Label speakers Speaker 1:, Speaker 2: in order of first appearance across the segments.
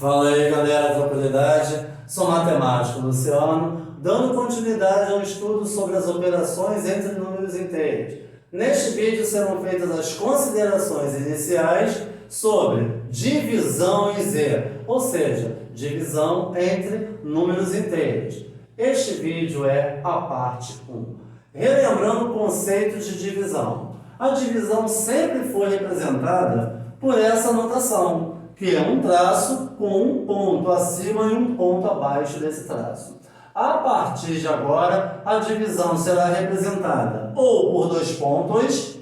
Speaker 1: Fala aí, galera, tranquilidade? Sou matemático Luciano, dando continuidade ao estudo sobre as operações entre números inteiros. Neste vídeo serão feitas as considerações iniciais sobre divisão em Z, ou seja, divisão entre números inteiros. Este vídeo é a parte 1. Relembrando o conceito de divisão. A divisão sempre foi representada por essa notação, que é um traço com um ponto acima e um ponto abaixo desse traço. A partir de agora, a divisão será representada ou por dois pontos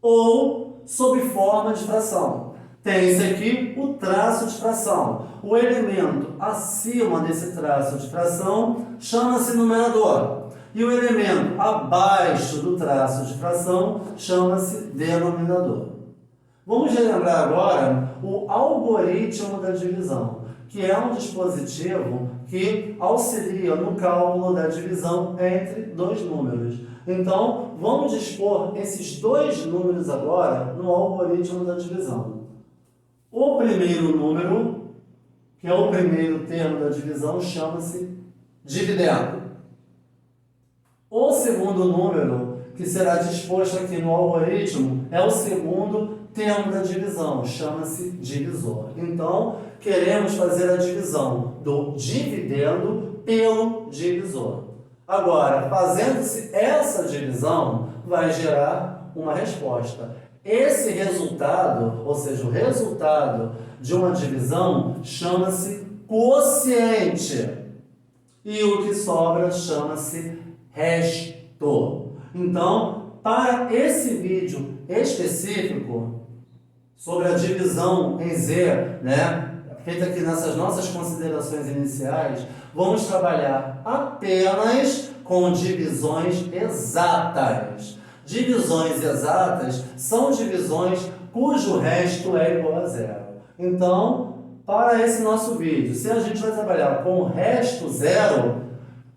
Speaker 1: ou sob forma de fração. Tem-se aqui o traço de fração. O elemento acima desse traço de fração chama-se numerador. E o elemento abaixo do traço de fração chama-se denominador. Vamos relembrar agora o algoritmo da divisão, que é um dispositivo que auxilia no cálculo da divisão entre dois números. Então, vamos dispor esses dois números agora no algoritmo da divisão. O primeiro número, que é o primeiro termo da divisão, chama-se dividendo. O segundo número, que será disposto aqui no algoritmo, é o segundo termo da divisão, chama-se divisor. Então, queremos fazer a divisão do dividendo pelo divisor. Agora, fazendo-se essa divisão, vai gerar uma resposta. Esse resultado, ou seja, o resultado de uma divisão, chama-se quociente. E o que sobra chama-se resto. Então, para esse vídeo específico sobre a divisão em Z, feita aqui nessas nossas considerações iniciais, vamos trabalhar apenas com divisões exatas. Divisões exatas são divisões cujo resto é igual a zero. Então, para esse nosso vídeo, se a gente vai trabalhar com o resto zero,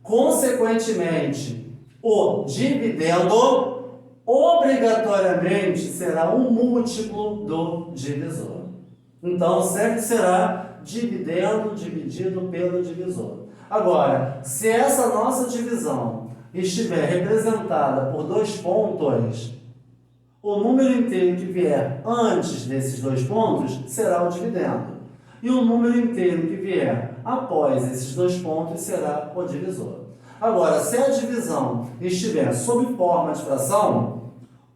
Speaker 1: consequentemente, o dividendo obrigatoriamente será um múltiplo do divisor. Então, sempre será dividendo dividido pelo divisor. Agora, se essa nossa divisão estiver representada por dois pontos, o número inteiro que vier antes desses dois pontos será o dividendo. E o número inteiro que vier após esses dois pontos será o divisor. Agora, se a divisão estiver sob forma de fração,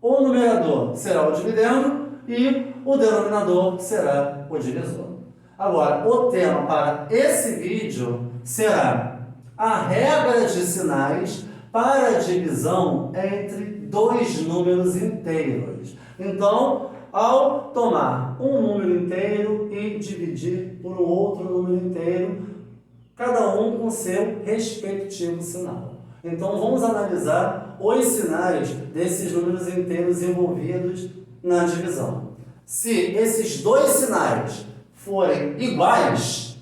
Speaker 1: o numerador será o dividendo e o denominador será o divisor. Agora, o tema para esse vídeo será a regra de sinais para a divisão entre dois números inteiros. Então, ao tomar um número inteiro e dividir por um outro número inteiro, cada um com seu respectivo sinal. Então, vamos analisar os sinais desses números inteiros envolvidos na divisão. Se esses dois sinais forem iguais,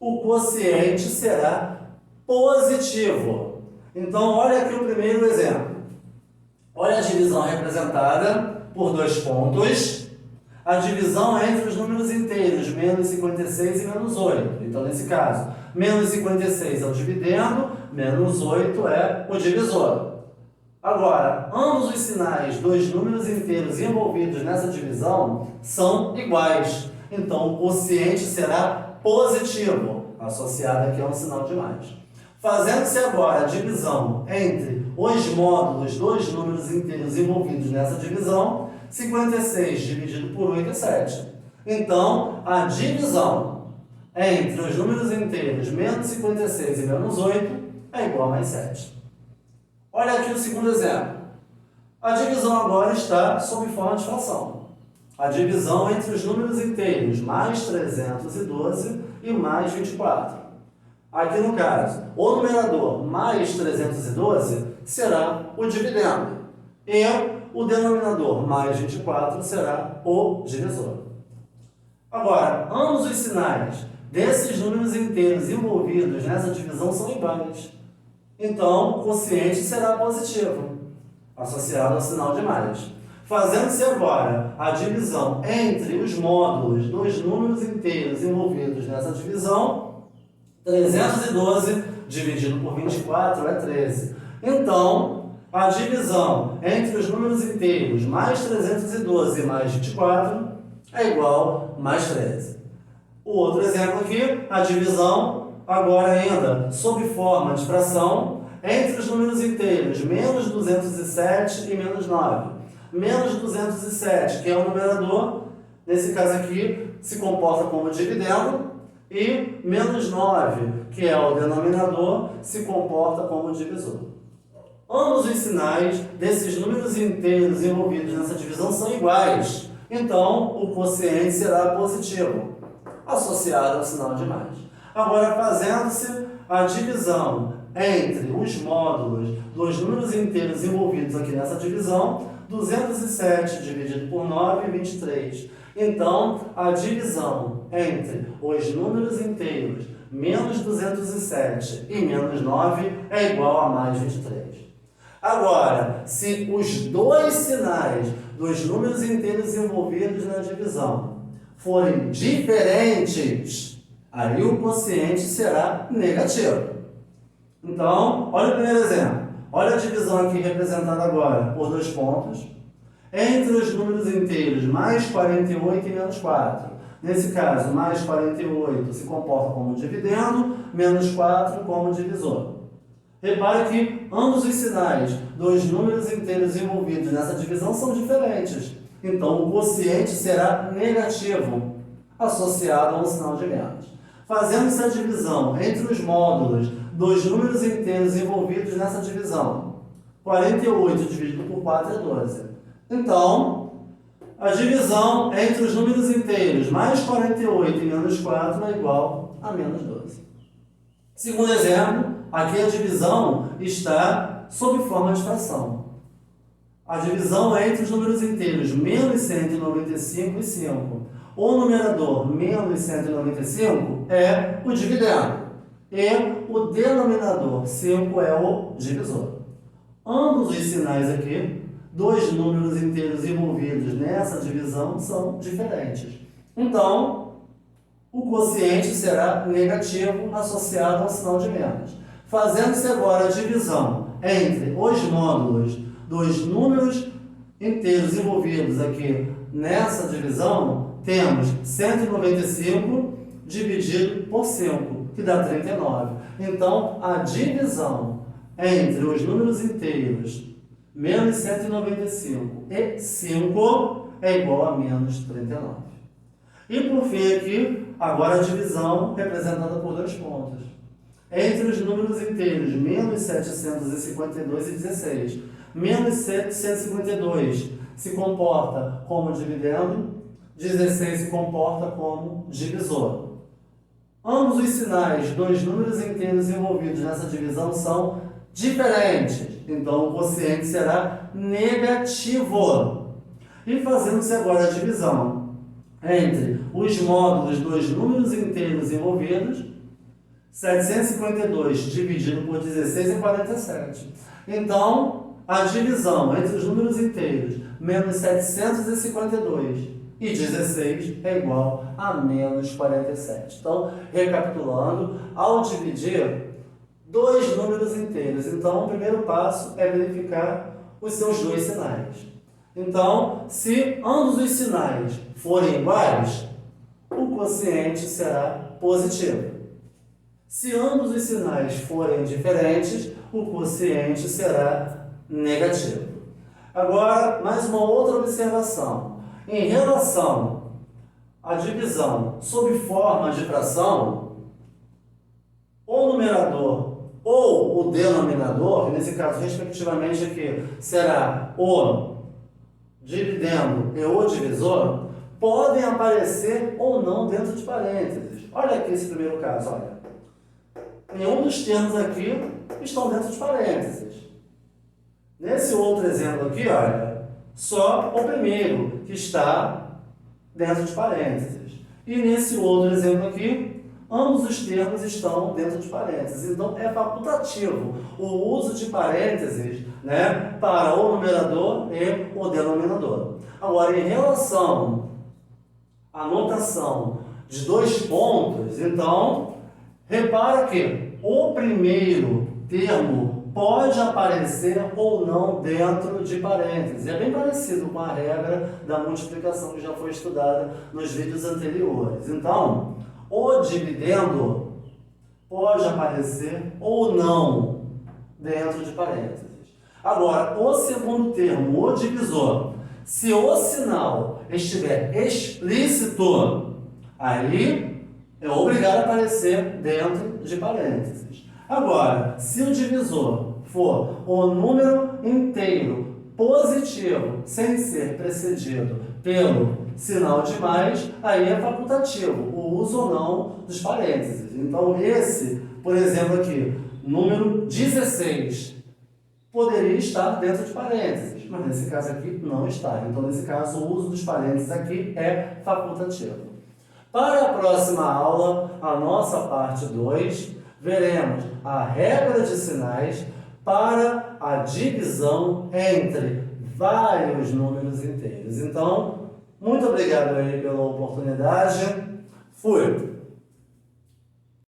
Speaker 1: o quociente será positivo. Então, olha aqui o primeiro exemplo. Olha a divisão representada por dois pontos. A divisão é entre os números inteiros, menos 56 e menos 8. Então, nesse caso, menos 56 é o dividendo, menos 8 é o divisor. Agora, ambos os sinais dos números inteiros envolvidos nessa divisão são iguais. Então, o quociente será positivo, associado aqui a um sinal de mais. Fazendo-se agora a divisão entre os módulos dos números inteiros envolvidos nessa divisão, 56 dividido por 8 é 7. Então, a divisão entre os números inteiros menos 56 e menos 8 é igual a mais 7. Olha aqui o segundo exemplo. A divisão agora está sob forma de fração. A divisão entre os números inteiros mais 312 e mais 24. Aqui no caso, o numerador mais 312 será o dividendo. E o denominador mais 24 será o divisor. Agora, ambos os sinais desses números inteiros envolvidos nessa divisão são iguais. Então, o quociente será positivo, associado ao sinal de mais. Fazendo-se agora a divisão entre os módulos dos números inteiros envolvidos nessa divisão, 312 dividido por 24 é 13. Então, a divisão entre os números inteiros mais 312 mais 24 é igual a mais 13. O outro exemplo aqui, a divisão, agora ainda sob forma de fração, entre os números inteiros menos 207 e menos 9. Menos 207, que é o numerador, nesse caso aqui, se comporta como dividendo, e menos 9, que é o denominador, se comporta como divisor. Ambos os sinais desses números inteiros envolvidos nessa divisão são iguais, então o quociente será positivo, associado ao sinal de mais. Agora, fazendo-se a divisão entre os módulos dos números inteiros envolvidos aqui nessa divisão, 207 dividido por 9 é 23. Então, a divisão entre os números inteiros menos 207 e menos 9 é igual a mais 23. Agora, se os dois sinais dos números inteiros envolvidos na divisão forem diferentes, aí o quociente será negativo. Então, olha o primeiro exemplo. Olha a divisão aqui representada agora por 2 pontos. Entre os números inteiros mais 48 e menos 4. Nesse caso, mais 48 se comporta como dividendo, menos 4 como divisor. Repare que ambos os sinais dos números inteiros envolvidos nessa divisão são diferentes. Então, o quociente será negativo, associado a um sinal de menos. Fazendo-se a divisão entre os módulos dos números inteiros envolvidos nessa divisão, 48 dividido por 4 é 12. Então, a divisão entre os números inteiros mais 48 e menos 4 é igual a menos 12. Segundo exemplo, aqui a divisão está sob forma de fração. A divisão é entre os números inteiros menos 195 e 5. O numerador menos 195 é o dividendo e o denominador 5 é o divisor. Ambos os sinais aqui dos números inteiros envolvidos nessa divisão são diferentes. Então, o quociente será negativo associado ao sinal de menos. Fazendo-se agora a divisão entre os módulos dos números inteiros envolvidos aqui nessa divisão, temos 195 dividido por 5, que dá 39. Então, a divisão entre os números inteiros menos 195 e 5 é igual a menos 39. E por fim aqui, agora a divisão representada por 2 pontos. Entre os números inteiros menos 752 e 16. Menos 752 se comporta como dividendo, 16 se comporta como divisor. Ambos os sinais dos números inteiros envolvidos nessa divisão são diferentes, então o quociente será negativo. E fazendo-se agora a divisão entre os módulos dos números inteiros envolvidos, 752 dividido por 16 é 47. Então, a divisão entre os números inteiros menos 752 e 16 é igual a menos 47. Então, recapitulando, ao dividir 2 números inteiros, então o primeiro passo é verificar os seus 2 sinais. Então, se ambos os sinais forem iguais, o quociente será positivo. Se ambos os sinais forem diferentes, o quociente será negativo. Agora, mais uma outra observação. Em relação à divisão sob forma de fração, o numerador ou o denominador, nesse caso, respectivamente, aqui, será o dividendo e o divisor, podem aparecer ou não dentro de parênteses. Olha aqui esse primeiro caso, olha. Nenhum dos termos aqui estão dentro de parênteses. Nesse outro exemplo aqui, olha, só o primeiro que está dentro de parênteses. E nesse outro exemplo aqui, ambos os termos estão dentro de parênteses. Então, é facultativo o uso de parênteses, né, para o numerador e o denominador. Agora, em relação à notação de 2 pontos, então, repara que o primeiro termo pode aparecer ou não dentro de parênteses. É bem parecido com a regra da multiplicação que já foi estudada nos vídeos anteriores. Então, o dividendo pode aparecer ou não dentro de parênteses. Agora, o segundo termo, o divisor, se o sinal estiver explícito, aí é obrigado a aparecer dentro de parênteses. Agora, se o divisor for o número inteiro positivo, sem ser precedido pelo sinal de mais, aí é facultativo o uso ou não dos parênteses. Então, esse, por exemplo, aqui, número 16, poderia estar dentro de parênteses, mas nesse caso aqui não está. Então, nesse caso, o uso dos parênteses aqui é facultativo. Para a próxima aula, a nossa parte 2, veremos a regra de sinais para a divisão entre vários números inteiros. Então, muito obrigado aí pela oportunidade. Fui!